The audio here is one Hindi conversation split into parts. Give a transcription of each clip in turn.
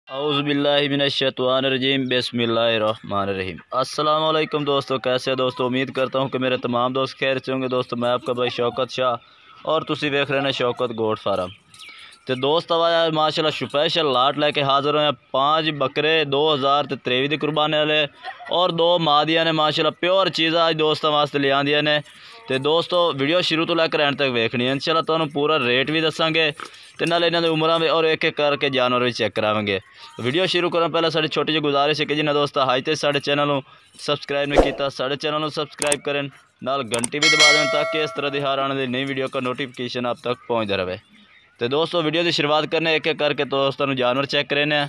औज़ुबिल्लाहिमिनश्शैतानिर्रजीम बिस्मिल्लाहिर्रहमानिर्रहीम। अस्सलाम वालेकुम दोस्तों, कैसे दोस्तों। उम्मीद करता हूँ कि मेरे तमाम दोस्त खैर से होंगे। दोस्तों मैं आपका भाई शौकत शाह और तुसी वेख रहे हैं शौकत गोट फार्म। तो दोस्त आया माशाल्लाह स्पेशल लाट लैके हाजिर होए 5 बकरे 2023 की कुर्बानी वाले और 2 मादियां ने माशाल्लाह प्योर चीज़ा अज दोस्तों वास्ते ले आंदियां ने। तो दोस्तों वीडियो शुरू तो लैकर एंड तक वेखनी है। इंशाल्लाह तुहानू पूरा रेट भी दसांगे तो नाल इन्हां दी उमरां भी और एक एक करके जानवर भी चेक करावांगे। वीडियो शुरू करने पहले साड़ी छोटी जी गुजारिश है कि जिन्हें दोस्त हाई तो साढ़े चैनल को सबसक्राइब नहीं किया साढ़े चैनल को सबसक्राइब करें, नाल घंटी भी दबा दें ताकि इस तरह की हर आने वाली नई वीडियो का नोटिफिकेशन आप तक पहुँचता रहे। तो दोस्तों वीडियो की शुरुआत करने एक एक करके दोस्तों जानवर चेक करने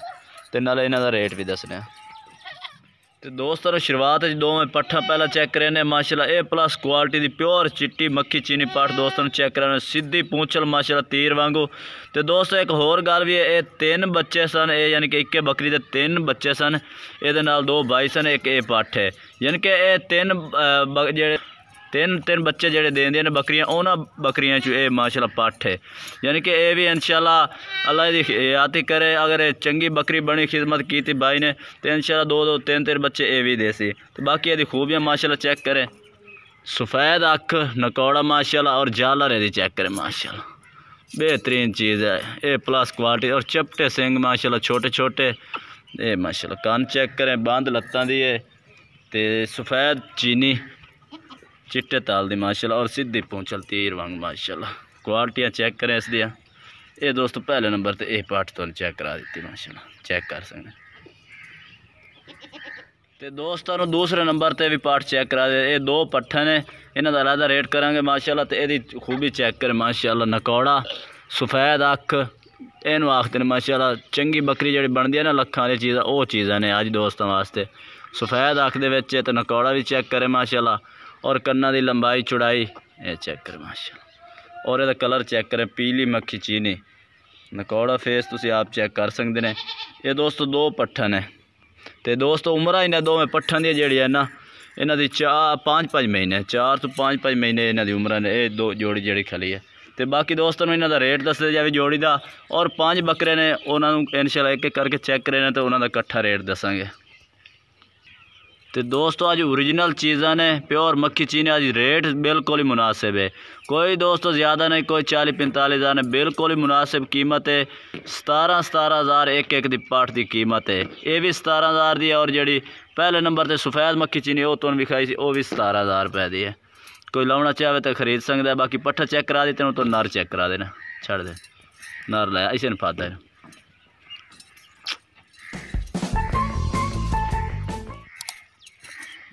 तो नाल इन्हां दा रेट भी दसने। तो दोस्तों शुरुआत दो में पट्ठा पहला चेक करें माशाल्लाह ए प्लस क्वालिटी की प्योर चिट्टी मक्खी चीनी पट्ठ दोस्तों चेक करें सीधी पूंछल माशाल्लाह तीर वांगू। तो दोस्तों एक होर गल भी है, 3 बच्चे सन यानी कि एक बकरी के 3 बच्चे सन, ये 2 भाई सन, एक ये पट्ठ है यानी कि ये 3 बच्चे जेडे देंदियां ने बकरियां उन्होंने बकरियां चो ये माशाल्लाह पट्ठ है यानी कि ये भी इंशाल्लाह अल्लाह दी याती करे। अगर चंगी बकरी बनी खिदमत की थी भाई ने तो इंशाल्लाह 2 3 बच्चे ये भी देसी। तो बाकी ये खूबियाँ माशाल्लाह चेक करें, सफ़ेद अख नकौड़ा माशाल्लाह और झालर ये चेक करें माशाल्लाह बेहतरीन चीज़ है। ए प्लस क्वालिटी और चपटे सिंग माशाल्लाह छोटे छोटे, ये माशाल्लाह कान चेक करें बंद लत्तां दी है ते सफ़ेद चीनी चिट्टे ताल दी माशाल्लाह और सीधी पूंछल तीर वांग माशाल्लाह। क्वालिटियाँ चेक करें इस दियाँ। ये दोस्तों पहले नंबर ते ये पाठ तो चेक करा दी माशाल्लाह, चेक कर सकते। तो दोस्तों दूसरे नंबर ते भी पाठ चेक करा दे। ये 2 पट्ठे ने, इन्हां दा अलग रेट करांगे माशाल्लाह। तो यदी खूबी चेक करें माशाल्लाह, नकौड़ा सफ़ेद अख इनू आखते हैं माशाल्लाह। चंगी बकरी जी बनती है ना लखां वाली चीज़ा वो चीज़ा ने अज दोस्तों वास्ते। सफ़ेद अख दे विच ते नकौड़ा भी चेक करें माशाल्लाह और कन्ना की लंबाई चौड़ाई ये चेक करें माशाल्लाह। और ये कलर चेक करें पीली मक्खी चीनी नकौड़ा फेस तुसी आप चेक कर सकते हैं। ये दोस्तों 2 पट्ठा ने। तो दोस्तों उम्र इन्हें 2 पट्ठा दी जी है ना, इन्हों की 4-5 महीने 4 तो 5 महीने इन्हों की उम्र ने। ये 2 जोड़ी जी खली है। तो बाकी दोस्तों इन्हों का रेट दस दिया जाए जोड़ी का। और 5 बकरे ने उन्होंने इंशाल्लाह एक एक करके चेक करें तो उन्होंने कट्ठा रेट दसांगे। तो दोस्तों अज ओरिजिनल चीज़ा ने प्योर मक्खी चीनी अज रेट बिल्कुल ही मुनासिब है। कोई दोस्तों ज़्यादा नहीं, कोई 40-45 हज़ार ने, बिल्कुल ही मुनासिब कीमत है। 17 हज़ार एक दी पाठ की कीमत है। ये भी 17 हज़ार दी है और जी पहले नंबर पर सफ़ेद मक्खी चीनी वो तुम विखाई सी वो भी 17 हज़ार रुपये की है। कोई लाना चाहे तो खरीद सकता है। बाकी पट्ठा चेक करा देते तो नर चेक करा देना छड़ दे नर लाया इसे फादा है।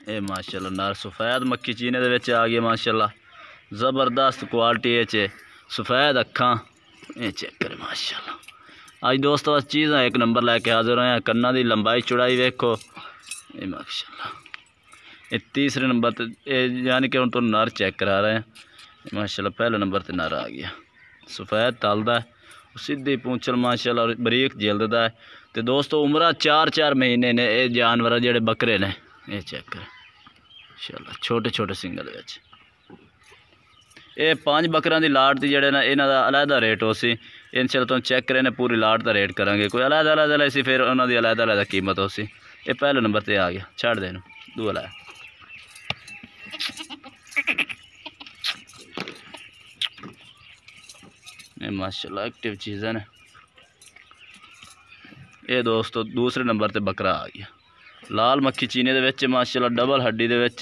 ये माशाल्लाह नर सफ़ेद मक्खी चीने दे विच आ गया माशाल्लाह, ज़बरदस्त क्वालिटी है। सफ़ेद अखां ये चेक करें माशाल्लाह। अज दोस्तों चीज़ां एक नंबर लैके हाजिर होए हैं। कन्ना की लंबाई चौड़ाई वेखो ये माशाल्लाह। ये तीसरे नंबर पर यानी कि हम तो नर चेक करा रहे हैं माशाल्लाह। पहले नंबर पर नर आ गया, सफ़ेद तलदा है, सीधी पूंछल माशाल्लाह, बरीक जिल्द दा है। तो दोस्तों उम्र 4-4 महीने ने ये जानवर जेडे बकरे ने ये चेक करें इंशाल्लाह छोटे छोटे सिंगल विच। ये 5 बकरां दी लाट दी जेडे ना इन्हां दा अलहदा रेट हो सी। इंशाल्लाह तुम चेक करें पूरी लाट का रेट करांगे। कोई अलहदा सी फिर उन्हां दी अलहदा कीमत हो सी। ये पहले नंबर ते आ गया, छड़ दे दूआ लाया। ये माशाल्लाह एक्टिव चीज़ है ने। ये दोस्तों दूसरे नंबर ते बकरा आ गया, लाल मक्खी चीने दे विच माशाल्लाह, डबल हड्डी दे विच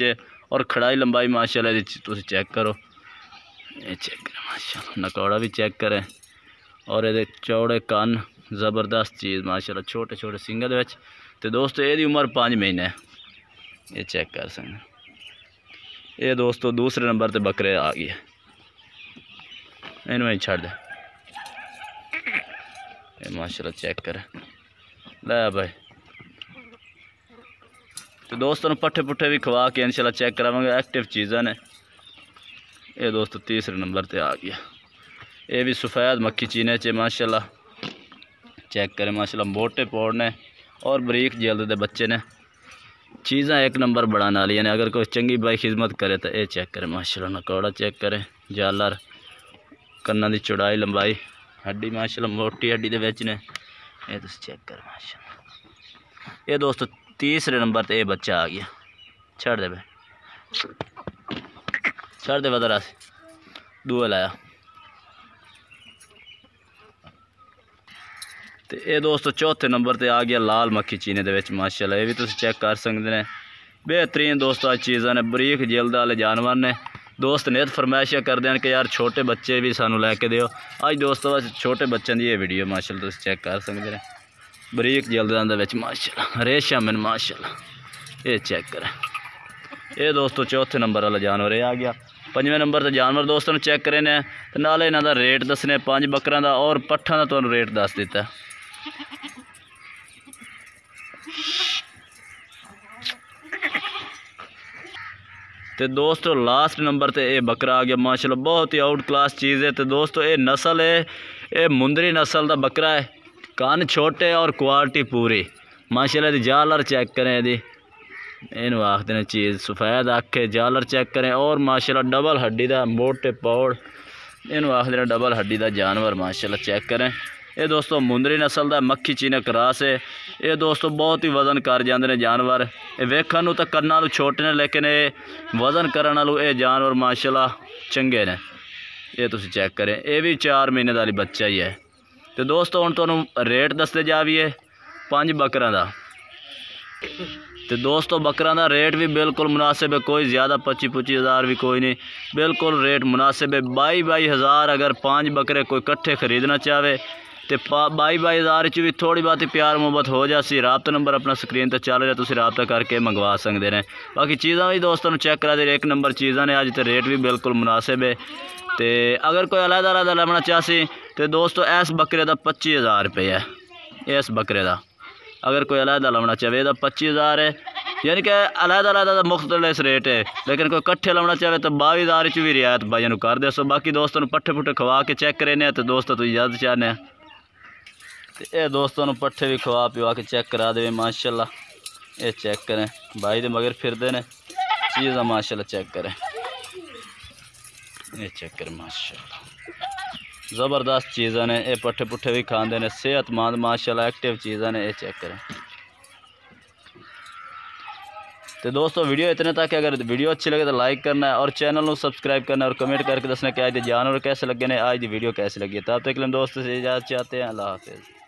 और खड़ाई लंबाई माशाल्लाह तुसीं चेक करो। ये चेक करें माशाल्लाह, नकौड़ा भी चेक करें और ये चौड़े कान ज़बरदस्त चीज़ माशाल्लाह, छोटे छोटे सिंगल दे विच। तो दोस्तों ये उम्र 5 महीने है, ये चेक कर सकते। ये दोस्तों दूसरे नंबर ते बकरे आ गए, इन्हों ही छड़ दे ये माशाल्लाह चेक करें लै भाई। तो दोस्तों पट्ठे पुट्ठे भी खवा के इंशाल्लाह चेक करावांगे, एक्टिव चीज़ा ने। ये दोस्तों तीसरे नंबर पे आ गया, ये भी सफ़ेद मक्खी चीने चे माशाल्लाह, चेक करें माशाल्लाह, मोटे पौड़ ने और बरीक जल्द दे बच्चे ने। चीज़ा एक नंबर बढ़ाने वाली ने, अगर कोई चंगी भाई खिदमत करे तो ये चेक करें माशाल्लाह। नकौड़ा चेक करें, झालर, कन्ना की चौड़ाई लंबाई, हड्डी माशाल्लाह मोटी हड्डी दे विच ने। ये तुम चेक कर माशाल्लाह। ये दोस्तों तीसरे नंबर ते ये बच्चा आ गया। छड़ दे भाई, छड़ दे बदरा से दूआ लाया। तो ये दोस्तों चौथे नंबर ते आ गया लाल मक्खी चीने दे विच माशाल्लाह। ये भी तुम चेक कर सकते हैं। बेहतरीन दोस्तों आज चीज़ां ने, बरीक जिल्द वाले जानवर ने। दोस्त नेत फरमाइशा करते हैं कि यार छोटे बच्चे भी सानू लैके दिओ। अज दोस्तों छोटे बच्चों की ये वीडियो माशाल्लाह तुम चेक कर सकते हैं। बरीक जिल्दां दे विच माशाल्लाह रेशम है माशाल्लाह। ये चेक करें। ये दोस्तों चौथे नंबर वाला जानवर ये आ गया। पंजवें नंबर तो जानवर दोस्तों चेक करे ने, तो नाले इन्हां दा रेट दसने 5 बकरां दा और पट्ठां दा तुहानूं रेट दस दिता। तो दोस्तों लास्ट नंबर ते ये बकरा आ गया माशाल्लाह। बहुत ही आउट क्लास चीज़ है। तो दोस्तों ये नस्ल है, ये मुंदरी नस्ल का बकरा है। कान छोटे और क्वालिटी पूरी माशाल्लाह। दी जालर चेक करें, दी इन आखते हैं चीज़ सफ़ेद अख है। जालर चेक करें और माशाल्लाह डबल हड्डी का मोटे पौड़, इन आखते हैं डबल हड्डी का जानवर माशाल्लाह चेक करें। ये दोस्तों मुंदरी नस्ल का मक्खी चीने क्रास है। ये दोस्तों बहुत ही वजन कर जाते हैं जानवर। ये वेखण तो करना छोटे ने, लेकिन ये वजन करने वालों ये जानवर माशाल्लाह चंगे ने। ये तुम चेक करें, ये भी 4 महीने का बच्चा ही है। तो दोस्तों हुण तुहानूं रेट दसते जावीए 5 बकरां दा। तो दोस्तों बकरां दा रेट भी बिल्कुल मुनासिब है, कोई ज़्यादा 25-25 हज़ार भी कोई नहीं, बिल्कुल रेट मुनासिब है। 22-22 हज़ार अगर 5 बकरे कोई कट्ठे खरीदना चाहे तो 22-22 हज़ार भी थोड़ी बहुत ही प्यार मुहब्बत हो जासी। राबता नंबर अपना स्क्रीन पर चल रहा, तुम राबता करके मंगवा सकते हैं। बाकी चीज़ा भी दोस्तों चेक करा दे, 1 नंबर चीज़ा ने अज तो रेट भी बिल्कुल मुनासिब है। तो अगर कोई अलग अलग लैना चाहसी तो दोस्तों इस बकरे का 25 हज़ार रुपये है। इस बकरे का अगर कोई अलग लाना चाहे तो 25 हज़ार है, यानी कि अलग अलग मुख्तलिफ रेट है। लेकिन कोई कट्ठे लाना चाहे तो 22 हज़ार भी रियायत भाइयों कर दे। सो बाकी दोस्तों पट्ठे पुट्ठे खवा के चेक करें तो दोस्तों तुम इजाजत चाहने। तो ये दोस्तों पट्ठे भी खवा पिवा के चेक करा दे माशाल्लाह। ये चेक करें, भाई दे मगर फिरते हैं चीज़ माशाल्लाह चेक करें। ये चेक करें माशाल्लाह ज़बरदस्त चीज़ां ने। ये पट्ठे पुट्ठे भी खाते हैं, सेहतमंद माशाल्लाह एक्टिव चीज़ां ने। ये चेक करें। तो दोस्तों वीडियो इतने तक। अगर वीडियो अच्छी लगे तो लाइक करना है और चैनल को सब्सक्राइब करना है और कमेंट करके दसना कि आज जानवर कैसे लगे ने, आज की वीडियो कैसे लगी। तब तक के लिए दोस्तों से इजाज़त चाहते हैं। अल्लाह हाफिज़।